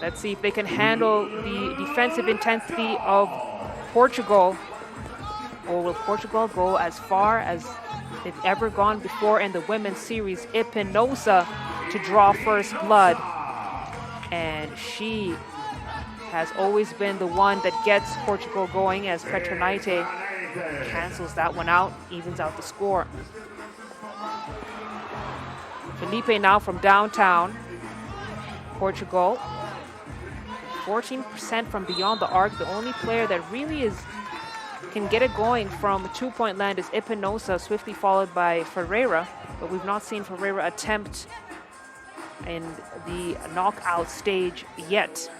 Let's see if they can handle the defensive intensity of Portugal. Or will Portugal go as far as they've ever gone before in the women's series? Espinosa to draw first blood. And she has always been the one that gets Portugal going, as Petronaite cancels that one out, evens out the score. Felipe now from downtown. Portugal, 14% from beyond the arc. The only player that really can get it going from two-point land is Espinosa, swiftly followed by Ferreira, but we've not seen Ferreira attempt in the knockout stage yet.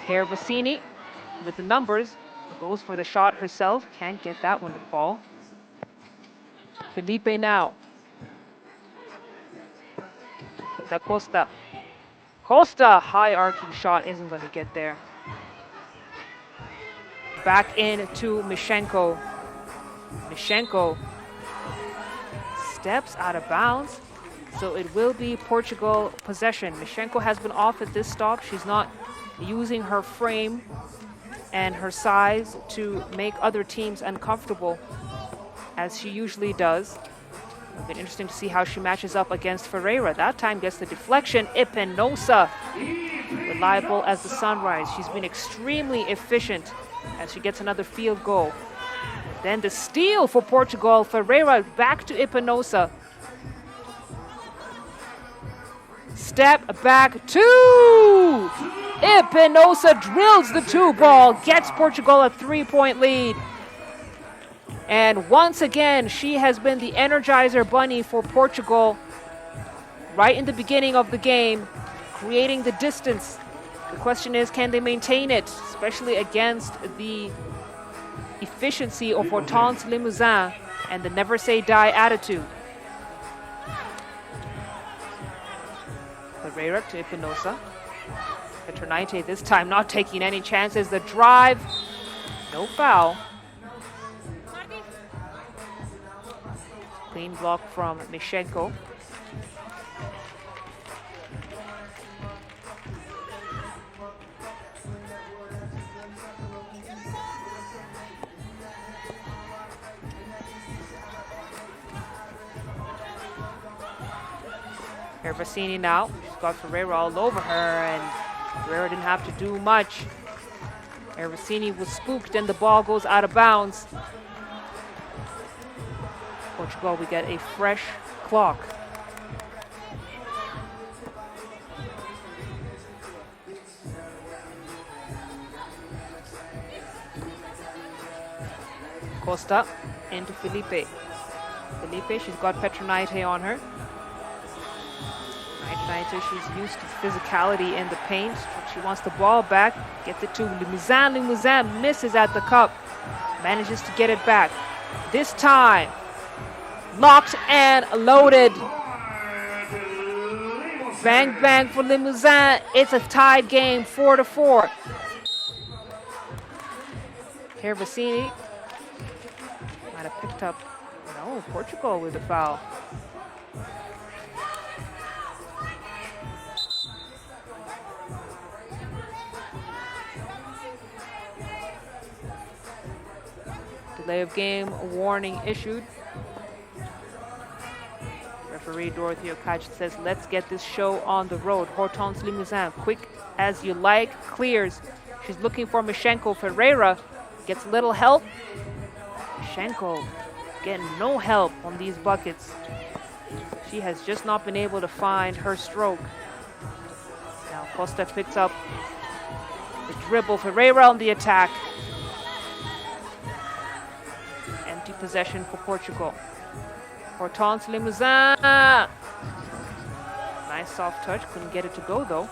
Hervasini with the numbers, goes for the shot herself, can't get that one to fall. Felipe now. Da Costa. Costa, high arcing shot, isn't going to get there. Back in to Mishenko. Mishenko steps out of bounds, so it will be Portugal possession. Mishenko has been off at this stop. She's not using her frame and her size to make other teams uncomfortable, as she usually does. It'll be interesting to see how she matches up against Ferreira. That time gets the deflection. Espinosa, reliable as the sunrise. She's been extremely efficient as she gets another field goal. Then the steal for Portugal. Ferreira back to Espinosa. Step back two. Espinosa drills the two ball, gets Portugal a 3-point lead. And once again, she has been the Energizer Bunny for Portugal right in the beginning of the game, creating the distance. The question is, can they maintain it, especially against the efficiency of Hortense Limousin and the never say die attitude. Ferreira to Espinosa. Petronaite this time not taking any chances. The drive, no foul. Clean block from Mishenko. Hervasini now. She's got Ferreira all over her, and Ferreira didn't have to do much. Hervasini was spooked, and the ball goes out of bounds. Portugal, we get a fresh clock. Costa into Felipe. Felipe, she's got Petronaite on her. Petronaite, she's used to physicality in the paint. She wants the ball back, gets it to Limousin. Limousin misses at the cup, manages to get it back. This time, locked and loaded. Bang, bang for Limousin. It's a tied game, 4-4. Hervasini might have picked up, no, Portugal with a foul. Delay of game warning issued. Referee Dorothy Okachi says, let's get this show on the road. Hortense Limousin, quick as you like, clears. She's looking for Mishenko. Ferreira gets a little help. Mishenko getting no help on these buckets. She has just not been able to find her stroke. Now Costa picks up the dribble. Ferreira on the attack. Empty possession for Portugal. Hortense Limousin. Nice soft touch. Couldn't get it to go though.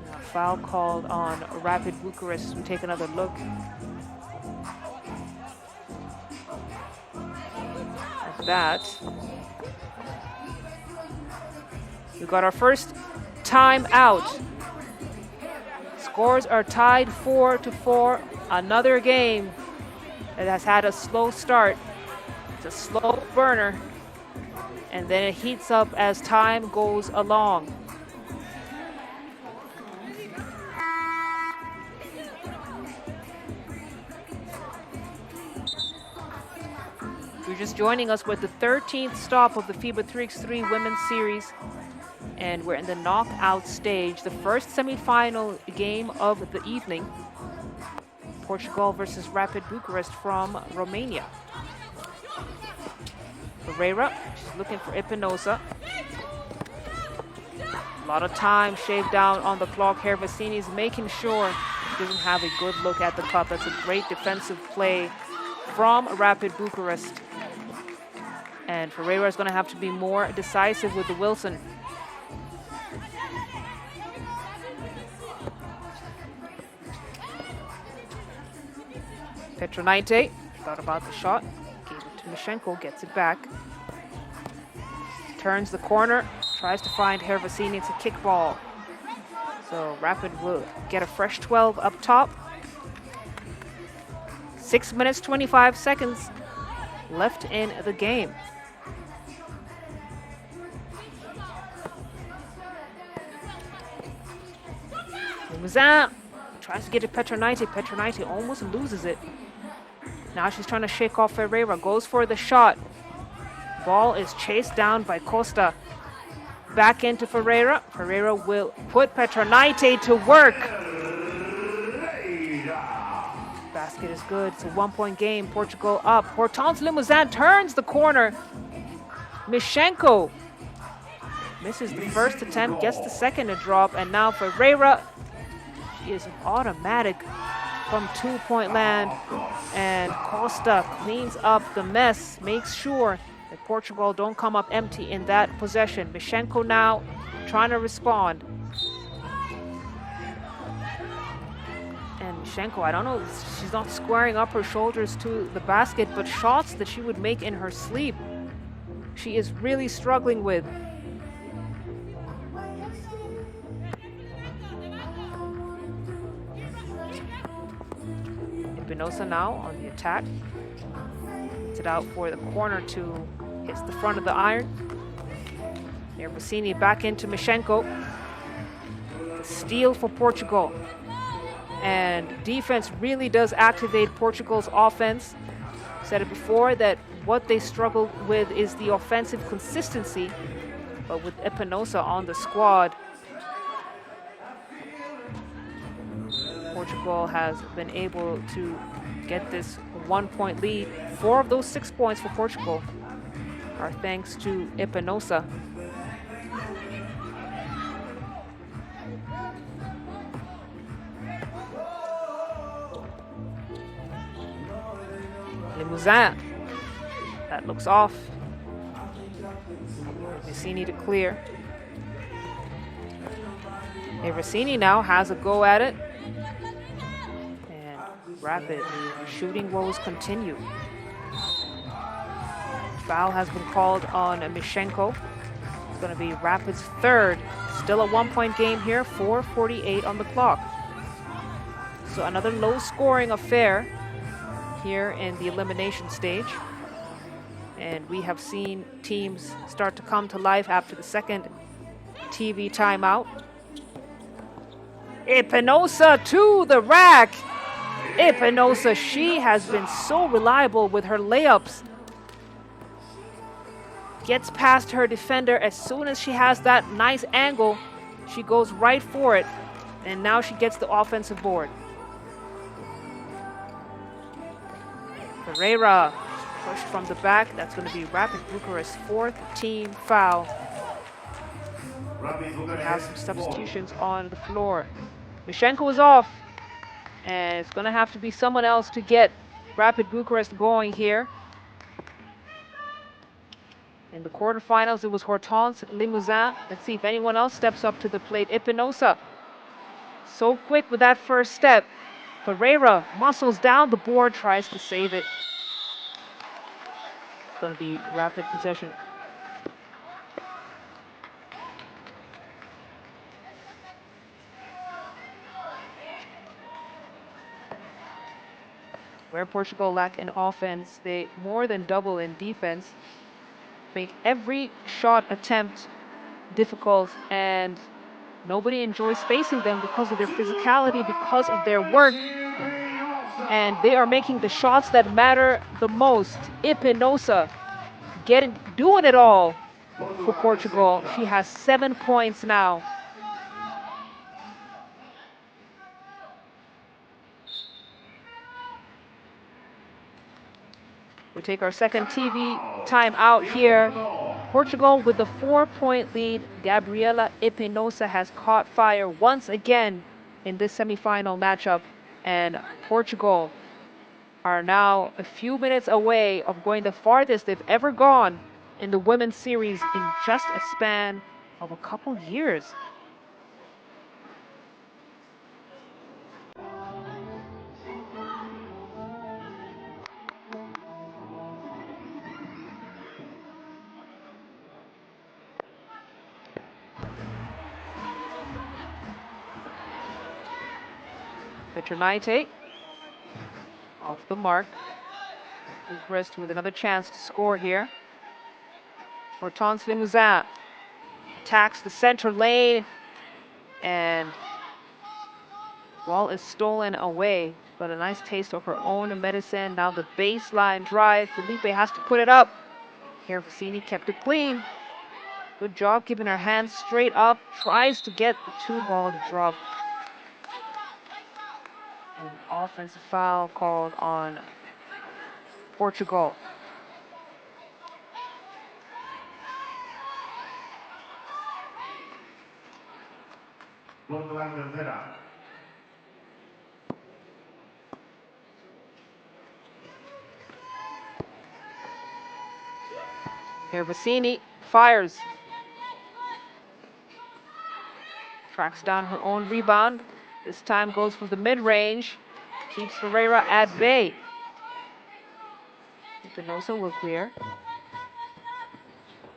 Now, foul called on Rapid Bucharest. We take another look at that. We got our first time out. Scores are tied 4-4. Another game It has had a slow start. It's a slow burner, and then it heats up as time goes along. If you're just joining us, with the 13th stop of the FIBA 3x3 Women's Series, and we're in the knockout stage, the first semifinal game of the evening. Portugal versus Rapid Bucharest from Romania. Ferreira, she's looking for Espinosa. A lot of time shaved down on the clock here. Vassini's making sure she doesn't have a good look at the cup. That's a great defensive play from Rapid Bucharest. And Ferreira is going to have to be more decisive with the Wilson. Petronite thought about the shot, gave it to Mishenko, gets it back. Turns the corner, tries to find Hervasini. It's a kick ball. So Rapid will get a fresh 12 up top. 6 minutes, 25 seconds left in the game. Limousin tries to get to Petronite. Petronite almost loses it. Now she's trying to shake off Ferreira. Goes for the shot. Ball is chased down by Costa. Back into Ferreira. Ferreira will put Petronite to work. Basket is good. It's a 1-point game. Portugal up. Hortense Limousin turns the corner. Mishenko misses the first attempt, gets the second to drop, and now Ferreira, she is an automatic from 2-point land, and Costa cleans up the mess, makes sure that Portugal don't come up empty in that possession. Mishenko now trying to respond. And Mishenko, I don't know, she's not squaring up her shoulders to the basket, but shots that she would make in her sleep, she is really struggling with. Espinosa now on the attack. Gets it out for the corner to hits the front of the iron. There, Vassini back into Mishenko. Steal for Portugal. And defense really does activate Portugal's offense. Said it before that what they struggle with is the offensive consistency. But with Espinosa on the squad, Portugal has been able to get this 1-point lead. 4 of those 6 points for Portugal are thanks to Espinosa. Limousin, that looks off. Vassini to clear. Vassini now has a go at it. Rapid shooting woes continue. Foul has been called on Mishenko. It's going to be Rapid's third. Still a 1-point game here, 4:48 on the clock. So another low-scoring affair here in the elimination stage. And we have seen teams start to come to life after the second TV timeout. Espinosa to the rack. Espinosa, she has been so reliable with her layups. Gets past her defender as soon as she has that nice angle. She goes right for it. And now she gets the offensive board. Ferreira pushed from the back. That's going to be Rapid Bucharest's 4th team foul. We have some substitutions on the floor. Mishenko is off. And it's going to have to be someone else to get Rapid Bucharest going here. In the quarterfinals, it was Hortense Limousin. Let's see if anyone else steps up to the plate. Espinosa, so quick with that first step. Ferreira muscles down the board, tries to save it. It's going to be Rapid possession. Where Portugal lack in offense, they more than double in defense. Make every shot attempt difficult, and nobody enjoys facing them because of their physicality, because of their work. And they are making the shots that matter the most. Espinosa doing it all for Portugal. She has 7 points now. We take our second TV time out here. Portugal with the 4-point lead. Gabriela Espinosa has caught fire once again in this semifinal matchup. And Portugal are now a few minutes away of going the farthest they've ever gone in the women's series in just a span of a couple years. Petronaite off the mark. Bucharest with another chance to score here. Hortense Limousin attacks the center lane, and ball is stolen away. But a nice taste of her own medicine. Now the baseline drive. Felipe has to put it up. Here, Vecini kept it clean. Good job keeping her hands straight up. Tries to get the 2-ball to drop. An offensive foul called on Portugal. Here, Vecini fires. Tracks down her own rebound. This time goes for the mid-range. Keeps Ferreira at bay. Espinosa will clear.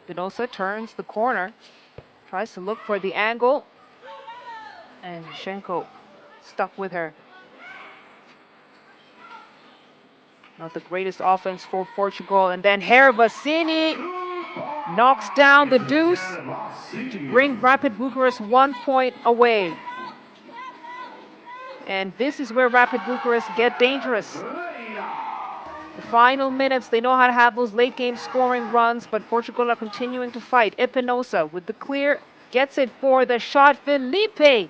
Espinosa turns the corner. Tries to look for the angle. And Schenko stuck with her. Not the greatest offense for Portugal. And then Vecini knocks down the deuce to bring Rapid Bucharest 1 point away. And this is where Rapid Bucharest get dangerous. The final minutes, they know how to have those late game scoring runs, but Portugal are continuing to fight. Espinosa with the clear, gets it for the shot. Felipe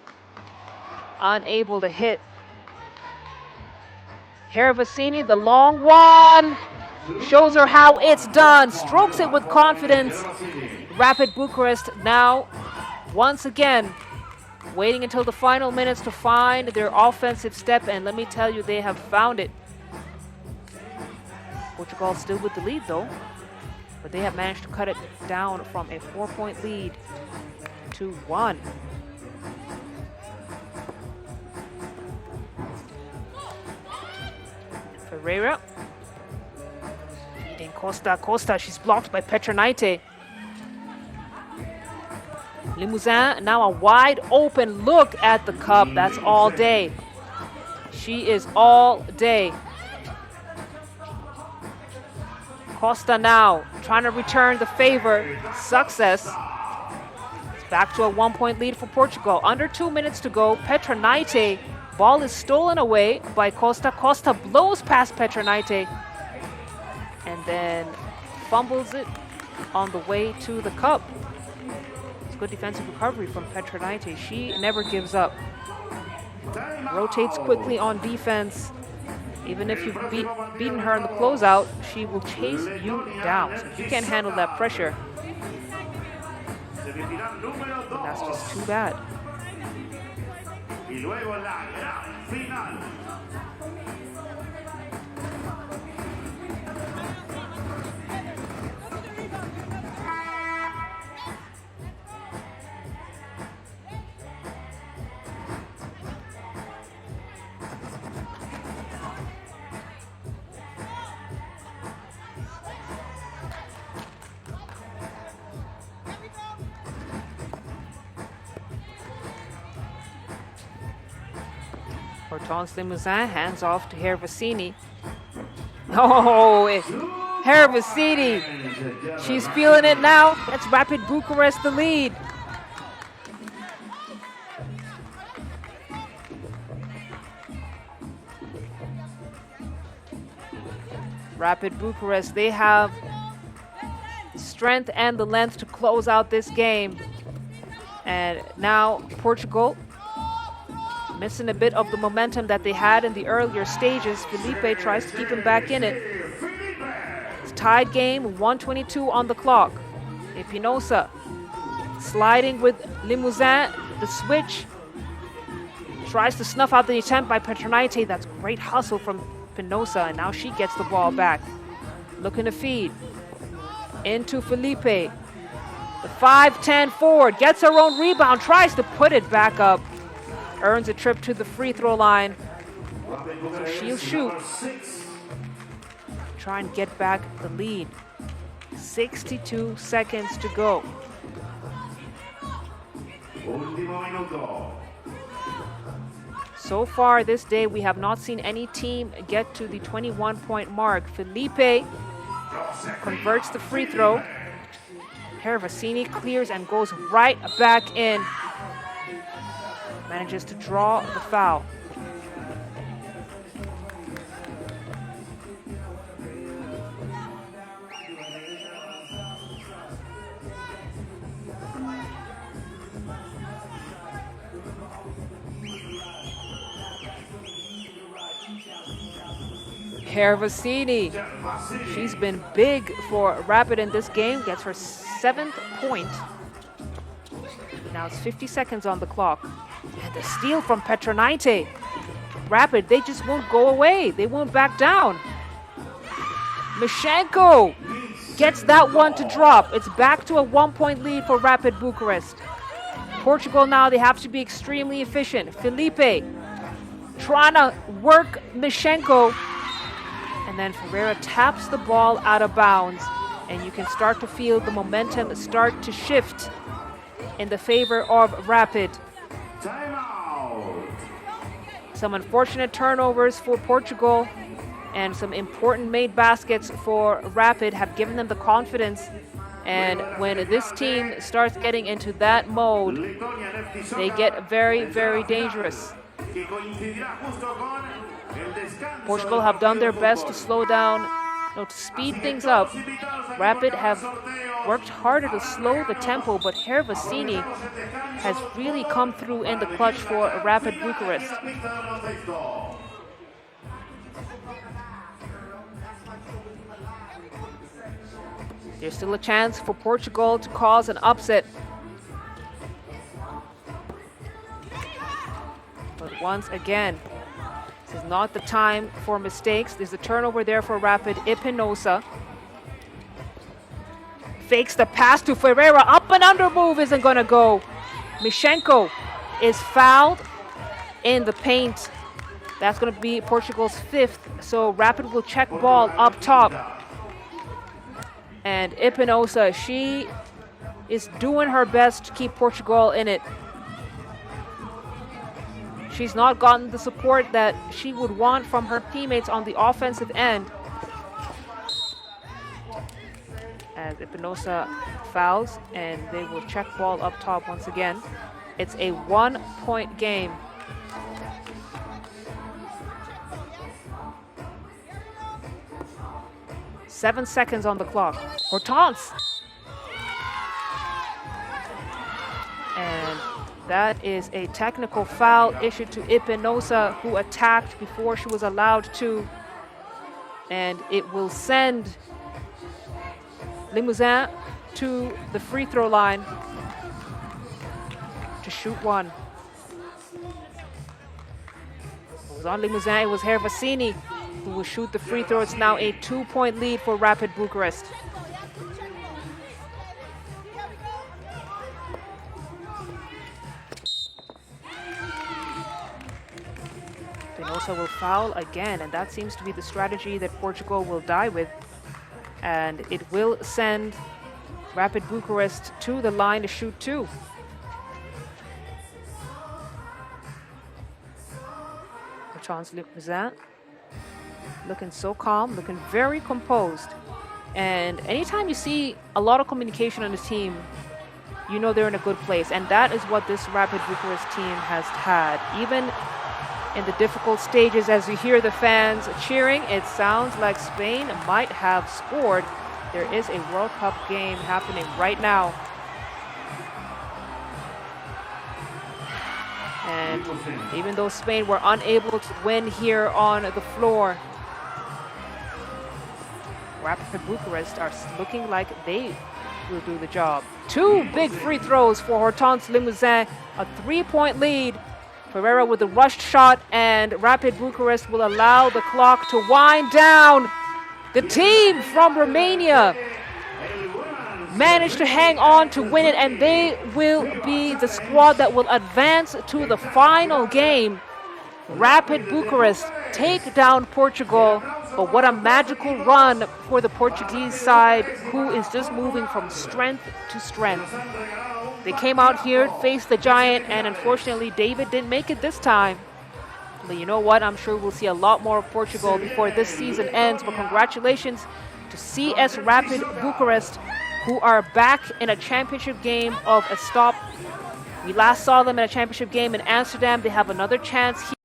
unable to hit. Vecini, the long one, shows her how it's done. Strokes it with confidence. Rapid Bucharest now, once again, waiting until the final minutes to find their offensive step, and let me tell you, they have found it. Portugal still with the lead though, but they have managed to cut it down from a 4-point lead to 1. Ferreira feeding Costa. She's blocked by Petronaite. Limousin, now a wide open look at the cup. That's all day. She is all day. Costa now trying to return the favor. Success. It's back to a 1-point lead for Portugal. Under 2 minutes to go. Petronaite. Ball is stolen away by Costa. Costa blows past Petronaite and then fumbles it on the way to the cup. It's good defensive recovery from Petronaite. She never gives up. Rotates quickly on defense. Even if you've beaten her in the closeout, she will chase you down. So if you can't handle that pressure, that's just too bad. Hortense Limousin hands off to Vecini. Oh, Hervasini. She's feeling it now. That's Rapid Bucharest the lead. Rapid Bucharest, they have strength and the length to close out this game. And now Portugal, missing a bit of the momentum that they had in the earlier stages. Felipe tries to keep him back in it. It's tied game, 1:22 on the clock. Espinosa sliding with Limousin, the switch. Tries to snuff out the attempt by Petronite. That's great hustle from Espinosa, and now she gets the ball back. Looking to feed into Felipe. The 5'10" forward gets her own rebound, tries to put it back up. Earns a trip to the free throw line. So she'll shoot. Try and get back the lead. 62 seconds to go. So far this day, we have not seen any team get to the 21-point mark. Felipe converts the free throw. Hervasini clears and goes right back in. Manages to draw the foul. Hervasini, she's been big for Rapid in this game, gets her 7th point. Now it's 50 seconds on the clock. And the steal from Petronite. Rapid, they just won't go away. They won't back down. Mishenko gets that one to drop. It's back to a 1-point lead for Rapid Bucharest. Portugal now, they have to be extremely efficient. Felipe trying to work Mishenko. And then Ferreira taps the ball out of bounds. And you can start to feel the momentum start to shift in the favor of Rapid. Some unfortunate turnovers for Portugal and some important made baskets for Rapid have given them the confidence. And when this team starts getting into that mode, they get very, very dangerous. Portugal have done their best to slow down, to speed things up. Rapid have worked harder to slow the tempo, but Hervasini has really come through in the clutch for Rapid Bucharest. There's still a chance for Portugal to cause an upset. But once again, this is not the time for mistakes. There's a turnover there for Rapid. Espinosa fakes the pass to Ferreira. Up and under move isn't going to go. Mishenko is fouled in the paint. That's going to be Portugal's 5th. So Rapid will check ball up top. And Espinosa, she is doing her best to keep Portugal in it. She's not gotten the support that she would want from her teammates on the offensive end. As Espinosa fouls, and they will check ball up top once again. It's a 1-point game. Seven seconds on the clock. Hortense. And that is a technical foul issued to Espinosa, who attacked before she was allowed to. And it will send Limousin to the free throw line to shoot one. It was on Limousin, it was Hervasini who will shoot the free throw. It's now a 2-point lead for Rapid Bucharest. Espinosa will foul again, and that seems to be the strategy that Portugal will die with. And it will send Rapid Bucharest to the line to shoot two. Hortense Limousin. looking so calm, looking very composed. And anytime you see a lot of communication on the team, you know they're in a good place. And that is what this Rapid Bucharest team has had. Even in the difficult stages, as you hear the fans cheering, it sounds like Spain might have scored. There is a World Cup game happening right now. And even though Spain were unable to win here on the floor, Rapid Bucharest are looking like they will do the job. 2 big free throws for Hortense Limousin, a 3-point lead. Ferreira with a rushed shot, and Rapid Bucharest will allow the clock to wind down. The team from Romania managed to hang on to win it, and they will be the squad that will advance to the final game. Rapid Bucharest take down Portugal, but what a magical run for the Portuguese side, who is just moving from strength to strength. They came out here, faced the giant, and unfortunately David didn't make it this time. But you know what? I'm sure we'll see a lot more of Portugal before this season ends. But congratulations to CS Rapid Bucharest, who are back in a championship game of a stop. We last saw them in a championship game in Amsterdam. They have another chance here.